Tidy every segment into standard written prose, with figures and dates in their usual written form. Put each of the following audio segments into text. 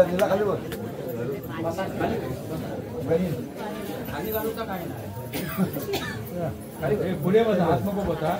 नीला खाली बघ खाली घालू का काय नाही पुढे बसा हात नको बसा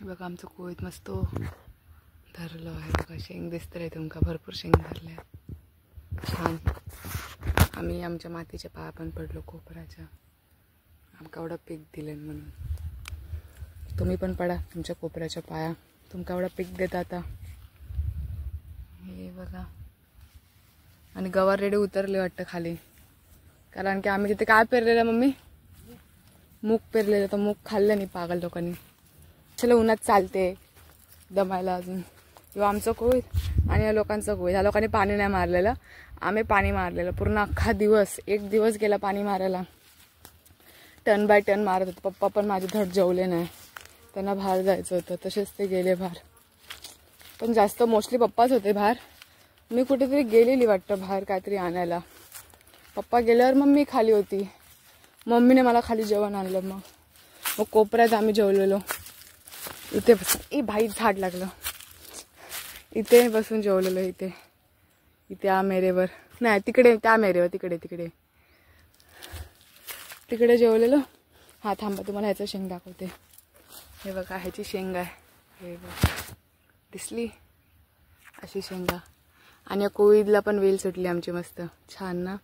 बघा आमचं कोयत मस्त धरलं आहे बघा. शेंग दिसतंय तुमका, भरपूर शेंग धरल्या छान. आम्ही आमच्या मातीच्या पाया पण पडलो कोपराच्या. आमका एवढं पीक दिलं म्हणून. तुम्ही पण पडा तुमच्या कोपऱ्याच्या पाया, तुमका एवढं पीक देता आता. हे बघा. आणि गवार रेडे उतरले वाटतं खाली, कारण की आम्ही तिथे काय पेरलेलं मम्मी, मूग पेरलेलं. तर मूग खाल्लं नाही पागल लोकांनी. चला उन्हात चालते दमायला अजून. किंवा आमचं कोयत आणि या लोकांचं कोयत. या लोकांनी पाणी नाही मारलेलं, आम्ही पाणी मारलेलं. पूर्ण अख्खा दिवस, एक दिवस गेला पाणी मारायला. टन बाय टन मारत होतं. पप्पा पण माझे धड जेवले नाही, त्यांना बाहेर जायचं होतं, तसेच ते गेले बाहेर. पण जास्त मोस्टली पप्पाच होते बाहेर. मी कुठेतरी गेलेली वाटतं बाहेर काहीतरी आणायला. पप्पा गेल्यावर मम्मी खाली होती. मम्मीने मला खाली जेवण आणलं. मग कोपऱ्यात आम्ही जेवलेलो. इथे बसून, ए भाई झाड लागलं, इथे बसून जेवलेलो. इथे आ मेरेवर नाही, तिकडे त्या मेरेवर, तिकडे जेवलेलो. हा थांबा, तुम्हाला ह्याचं शेंग दाखवते. हे बघा, ह्याची शेंग आहे. हे बघा, दिसली अशी शेंगा. आणि या कोविडला पण वेल सुटली आमची मस्त छान ना.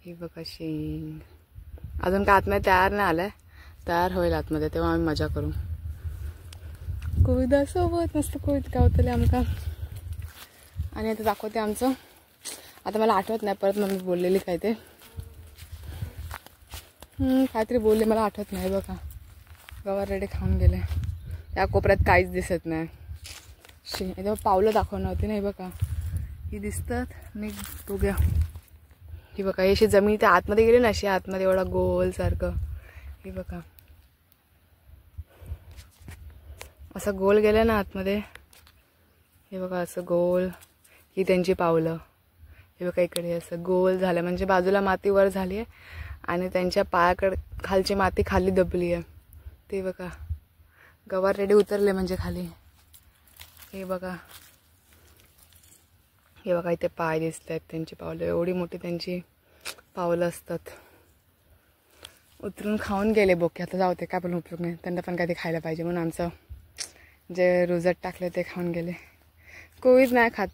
हे बघा शेंग. अजून काय आतमध्ये तयार नाही आलाय, तयार होईल आतमध्ये, तेव्हा आम्ही मजा करू. कोविदासोबत मस्त कोविद गावतले आमका. आणि आता दाखवते आमचं. आता मला आठवत नाही परत मम्मी बोललेली काय ते, काहीतरी बोलले, मला आठवत नाही. बघा गवार रेडे खाऊन गेले. या कोपऱ्यात काहीच दिसत नाही. तेव्हा पावलं दाखवणार होती नाही. बघा ही दिसतात नीट बघूया. ही बघा, ही अशी जमीन त्या आतमध्ये गेली ना, अशी आतमध्ये एवढा गोल सारखं. ही बघा असं गोल गेलं ना आतमध्ये. हे बघा असं गोल, ही त्यांची पावलं. हे बघा इकडे असं गोल झालं, म्हणजे बाजूला माती वर झाली आहे आणि त्यांच्या पायाकडे खालची माती खाली दबली आहे. ते बघा गवार रेडे उतरले म्हणजे खाली. हे बघा, हे बघा इथे पाय दिसत आहेत त्यांची पावलं. एवढी मोठी त्यांची पावलं असतात. उतरून खाऊन गेले बोके. आता जाऊ ते काय पण उपयोग नाही, त्यांना पण काहीतरी खायला पाहिजे म्हणून आमचं जे रुजट टाकले ते खाऊन गेले. कोवीच नाही खात.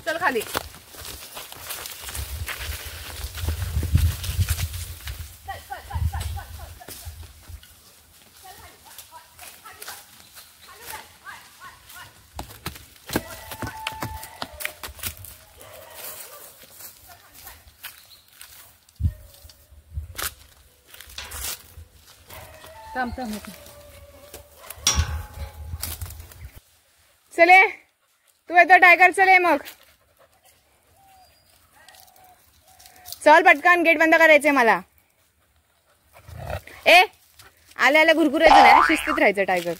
चल खाली. चले तू येतो टायगर. चले मग चल पटकन, गेट बंद करायचंय मला. ए आल्या आल्या घुरघुरायचं नाही, शिस्तीत राहायचं टायगर.